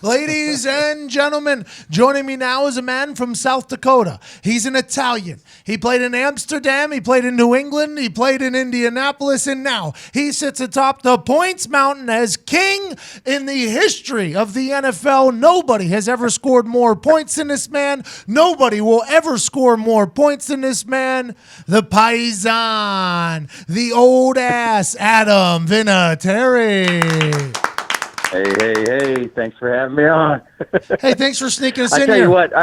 Ladies and gentlemen, joining me now is a man from South Dakota. He's an Italian. He played in Amsterdam, he played in New England, he played in Indianapolis, and now he sits atop the points mountain as king in the history of the NFL. Nobody has ever scored more points than this man. Nobody will ever score more points than this man. The Paisan, the old ass Adam Vinatieri. Hey! Thanks for having me on. Hey, thanks for sneaking us in here. I tell you what,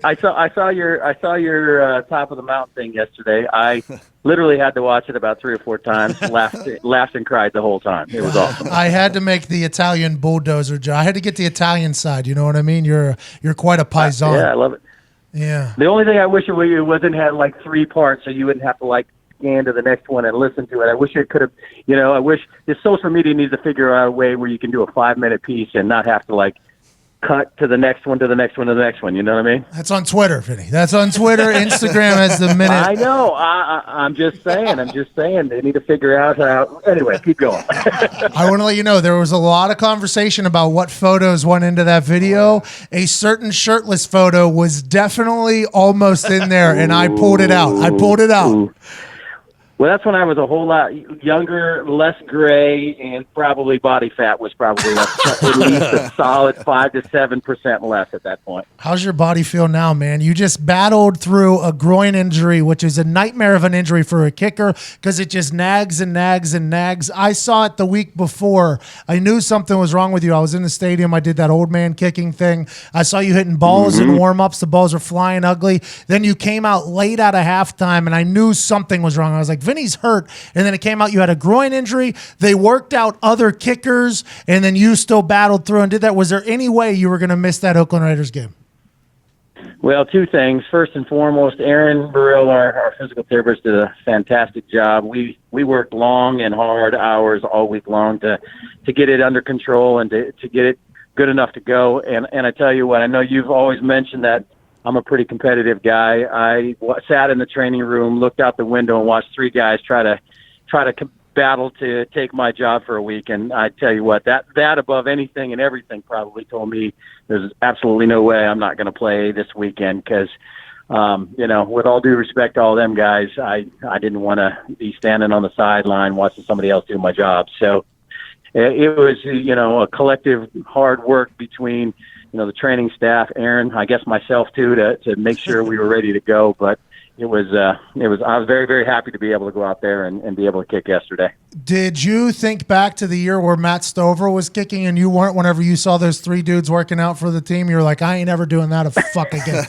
I saw your top of the mountain thing yesterday. I literally had to watch it about 3 or 4 times. Laughed and cried the whole time. It was awesome. I had to make the Italian bulldozer job. I had to get the Italian side. You know what I mean? You're quite a paisan. Yeah, I love it. Yeah. The only thing I wish it wasn't had like 3 parts, so you wouldn't have to like scan to the next one and listen to it. I wish it could have, I wish the social media needs to figure out a way where you can do a 5-minute piece and not have to like cut to the next one, to the next one, to the next one. You know what I mean? That's on Twitter, Vinny. That's on Twitter. Instagram has the minute. I know. I'm just saying. They need to figure out how. Anyway, keep going. I want to let you know there was a lot of conversation about what photos went into that video. A certain shirtless photo was definitely almost in there, and I pulled it out. Ooh. Well, that's when I was a whole lot younger, less gray, and probably body fat was probably at least a solid 5 to 7% less at that point. How's your body feel now, man? You just battled through a groin injury, which is a nightmare of an injury for a kicker because it just nags and nags and nags. I saw it the week before. I knew something was wrong with you. I was in the stadium. I did that old man kicking thing. I saw you hitting balls in warm-ups. The balls were flying ugly. Then you came out late out of halftime, and I knew something was wrong. I was like, Vinny's hurt. And then it came out you had a groin injury. They worked out other kickers, and then you still battled through and did that. Was there any way you were going to miss that Oakland Raiders game? Well, 2 things. First and foremost, Aaron Burrell, our physical therapist, did a fantastic job. We worked long and hard hours all week long to get it under control and to get it good enough to go. And I tell you what, I know you've always mentioned that I'm a pretty competitive guy. I sat in the training room, looked out the window, and watched 3 guys try to battle to take my job for a week. And I tell you what, that above anything and everything probably told me there's absolutely no way I'm not going to play this weekend because, with all due respect to all them guys, I didn't want to be standing on the sideline watching somebody else do my job. So it was, a collective hard work between the training staff, Aaron, I guess myself too, to make sure we were ready to go. But I was very, very happy to be able to go out there and be able to kick yesterday. Did you think back to the year where Matt Stover was kicking and you weren't whenever you saw those 3 dudes working out for the team? You were like, I ain't ever doing that a fuck again.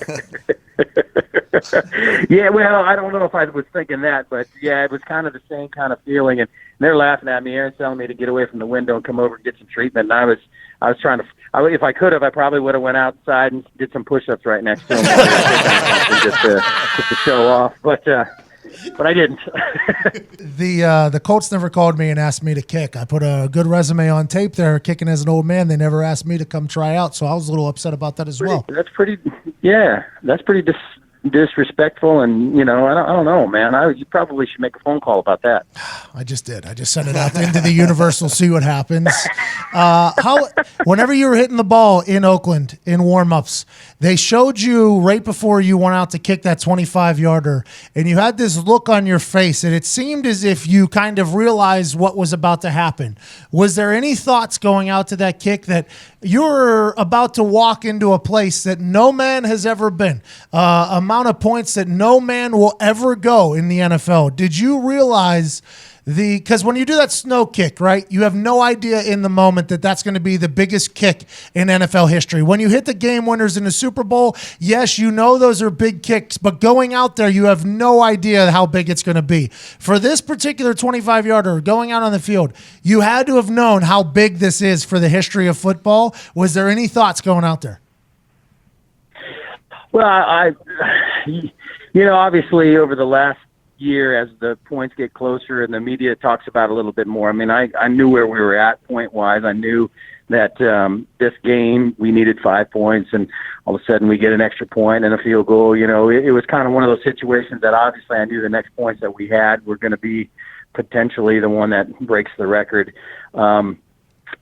Yeah, well, I don't know if I was thinking that, but yeah, it was kind of the same kind of feeling. And they're laughing at me. Aaron's telling me to get away from the window and come over and get some treatment. And I was trying to. If I could have, I probably would have went outside and did some push-ups right next to him just to show off. But I didn't. The Colts never called me and asked me to kick. I put a good resume on tape there, kicking as an old man. They never asked me to come try out, so I was a little upset about that as well. That's pretty disrespectful, and I don't know, man. You probably should make a phone call about that. I just did. I just sent it out into the universal, see what happens. Whenever you were hitting the ball in Oakland in warm-ups, they showed you right before you went out to kick that 25-yarder, and you had this look on your face, and it seemed as if you kind of realized what was about to happen. Was there any thoughts going out to that kick that you're about to walk into a place that no man has ever been, amount of points that no man will ever go in the NFL? Did you realize because when you do that snow kick, right, you have no idea in the moment that that's going to be the biggest kick in NFL history. When you hit the game winners in the Super Bowl, yes, those are big kicks, but going out there, you have no idea how big it's going to be. For this particular 25-yarder going out on the field, you had to have known how big this is for the history of football. Was there any thoughts going out there? Well, obviously over the last year, as the points get closer and the media talks about it a little bit more, I mean, I knew where we were at point-wise. I knew that this game we needed 5 points, and all of a sudden we get an extra point and a field goal. It was kind of one of those situations that obviously I knew the next points that we had were going to be potentially the one that breaks the record.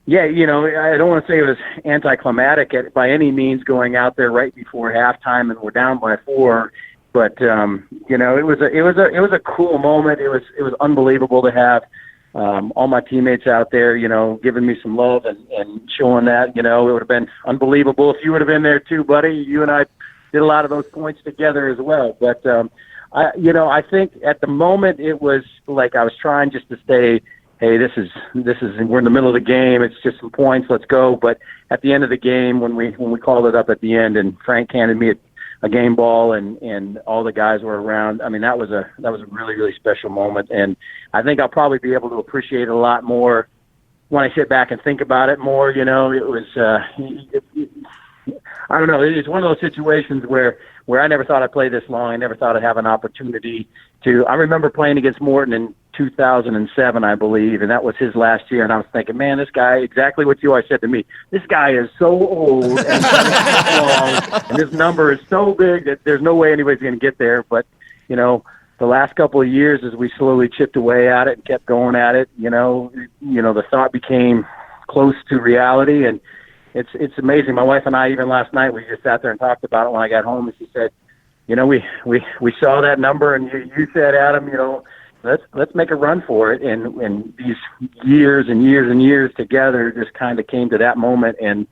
Yeah, I don't want to say it was anticlimactic by any means going out there right before halftime and we're down by 4, but it was a cool moment. It was unbelievable to have all my teammates out there, giving me some love and showing that. It would have been unbelievable if you would have been there too, buddy. You and I did a lot of those points together as well. But I think at the moment it was like I was trying just to stay. Hey, this is we're in the middle of the game. It's just some points. Let's go. But at the end of the game, when we called it up at the end, and Frank handed me a game ball, and all the guys were around. I mean, that was a really, really special moment, and I think I'll probably be able to appreciate it a lot more when I sit back and think about it more. It was I don't know. It's one of those situations where I never thought I'd play this long. I never thought I'd have an opportunity to. I remember playing against Morten in 2007, I believe, and that was his last year. And I was thinking, man, this guy, exactly what you always said to me, this guy is so old and so long, and this number is so big that there's no way anybody's going to get there. But, the last couple of years, as we slowly chipped away at it and kept going at it, the thought became close to reality. And it's amazing. My wife and I, even last night, we just sat there and talked about it when I got home, and she said, we saw that number, and you said, Adam, let's make a run for it. And these years and years and years together just kind of came to that moment, and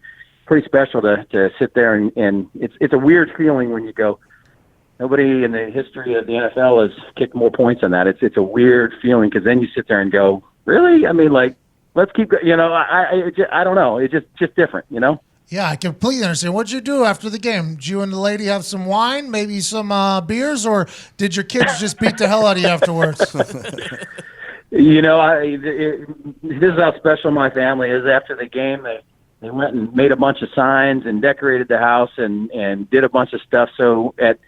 pretty special to sit there and it's a weird feeling when you go, nobody in the history of the NFL has kicked more points than that. It's a weird feeling, because then you sit there and go, really? I mean, like, let's keep, I don't know. It's just different, Yeah, I completely understand. What'd you do after the game? Did you and the lady have some wine, maybe some beers, or did your kids just beat the hell out of you afterwards? This is how special my family is. After the game, they went and made a bunch of signs and decorated the house and did a bunch of stuff. So at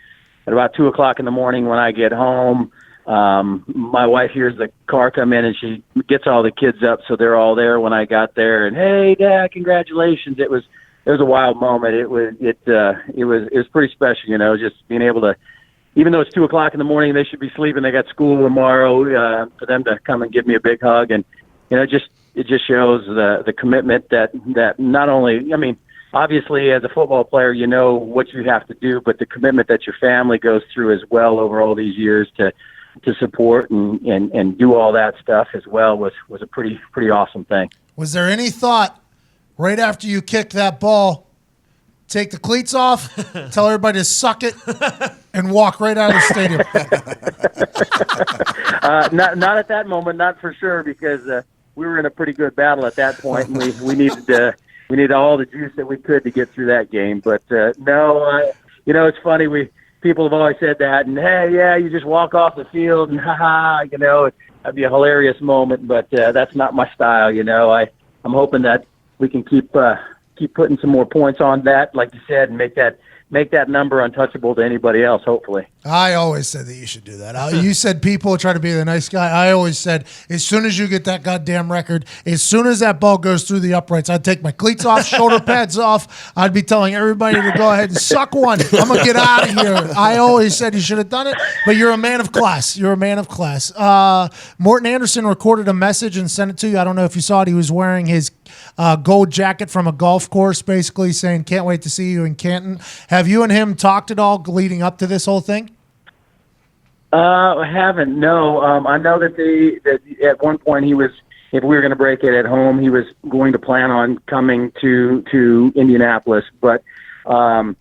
about 2:00 in the morning when I get home, my wife hears the car come in, and she gets all the kids up, so they're all there when I got there. And hey, Dad, congratulations! It was a wild moment. It was pretty special, just being able to, even though it's 2:00 in the morning, they should be sleeping. They got school tomorrow. For them to come and give me a big hug, and it just shows the commitment that not only, I mean, obviously as a football player, you know what you have to do, but the commitment that your family goes through as well over all these years to support and do all that stuff as well was a pretty awesome thing. Was there any thought right after you kicked that ball, take the cleats off, tell everybody to suck it, and walk right out of the stadium? Not at that moment, not for sure, because we were in a pretty good battle at that point, and we needed all the juice that we could to get through that game. But no, it's funny. People have always said that, and hey, yeah, you just walk off the field, and that'd be a hilarious moment. But that's not my style. I'm hoping that we can keep putting some more points on that, like you said, and make that number untouchable to anybody else, hopefully. I always said that you should do that. You said people try to be the nice guy. I always said, as soon as you get that goddamn record, as soon as that ball goes through the uprights, I'd take my cleats off, shoulder pads off. I'd be telling everybody to go ahead and suck one. I'm going to get out of here. I always said you should have done it, but you're a man of class. You're a man of class. Morten Andersen recorded a message and sent it to you. I don't know if you saw it. He was wearing his gold jacket from a golf course, basically saying, can't wait to see you in Canton. Have you and him talked at all leading up to this whole thing? I haven't. No. I know that at one point he was, if we were going to break it at home, he was going to plan on coming to Indianapolis, but that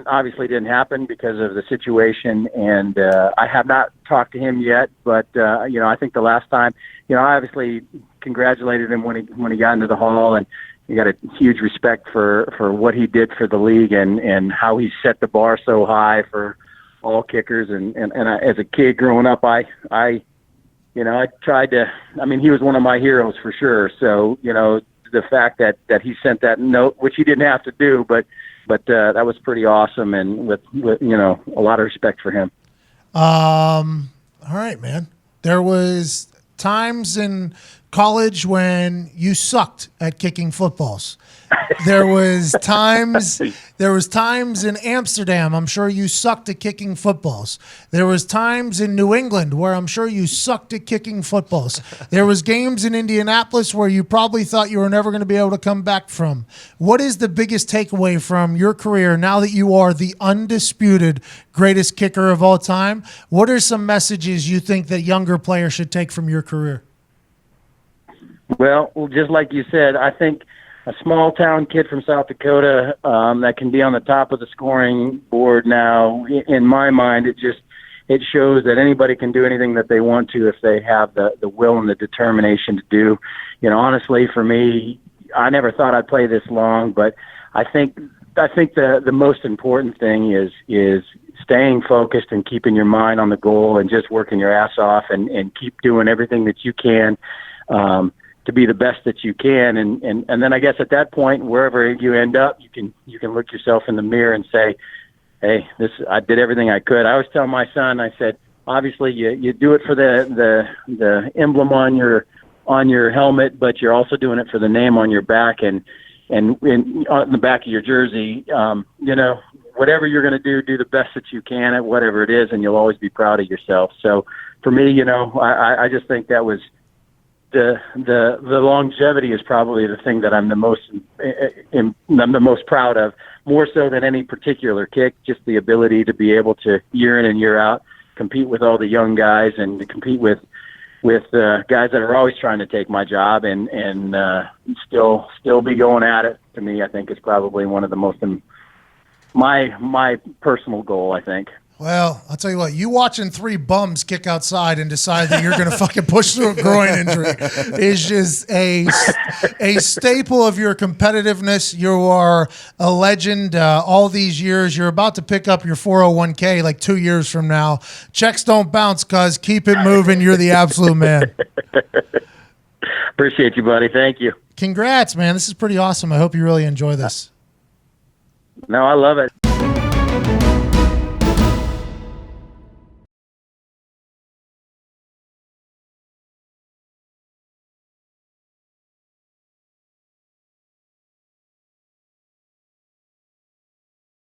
obviously didn't happen because of the situation, and I have not talked to him yet. But I think the last time, I obviously congratulated him when he got into the hall, and you got a huge respect for what he did for the league and how he set the bar so high for all kickers. And I, as a kid growing up, I tried to. I mean, he was one of my heroes for sure. So the fact that he sent that note, which he didn't have to do, but that was pretty awesome, and with a lot of respect for him. All right, man. There was times in college when you sucked at kicking footballs. There was times in Amsterdam, I'm sure you sucked at kicking footballs. There was times in New England where I'm sure you sucked at kicking footballs. There was games in Indianapolis where you probably thought you were never going to be able to come back from. What is the biggest takeaway from your career now that you are the undisputed greatest kicker of all time? What are some messages you think that younger players should take from your career? Well, just like you said, I think a small town kid from South Dakota that can be on the top of the scoring board now, in my mind, it shows that anybody can do anything that they want to if they have the will and the determination to do. Honestly, for me, I never thought I'd play this long, but I think the most important thing is staying focused and keeping your mind on the goal and just working your ass off and keep doing everything that you can to be the best that you can. And then I guess at that point, wherever you end up, you can look yourself in the mirror and say, hey, I did everything I could. I always tell my son, I said, obviously you do it for the emblem on your helmet, but you're also doing it for the name on your back and on the back of your jersey. Whatever you're going to do the best that you can at whatever it is, and you'll always be proud of yourself. So for me, I just think that was the longevity is probably the thing that I'm the most proud of, more so than any particular kick. Just the ability to be able to year in and year out compete with all the young guys and to compete with guys that are always trying to take my job and still be going at it. To me, I think is probably one of the most my personal goal, I think. Well, I'll tell you what, you watching three bums kick outside and decide that you're going to fucking push through a groin injury is just a staple of your competitiveness. You are a legend all these years. You're about to pick up your 401k like 2 years from now. Checks don't bounce, cuz. Keep it moving. You're the absolute man. Appreciate you, buddy. Thank you. Congrats, man. This is pretty awesome. I hope you really enjoy this. No, I love it.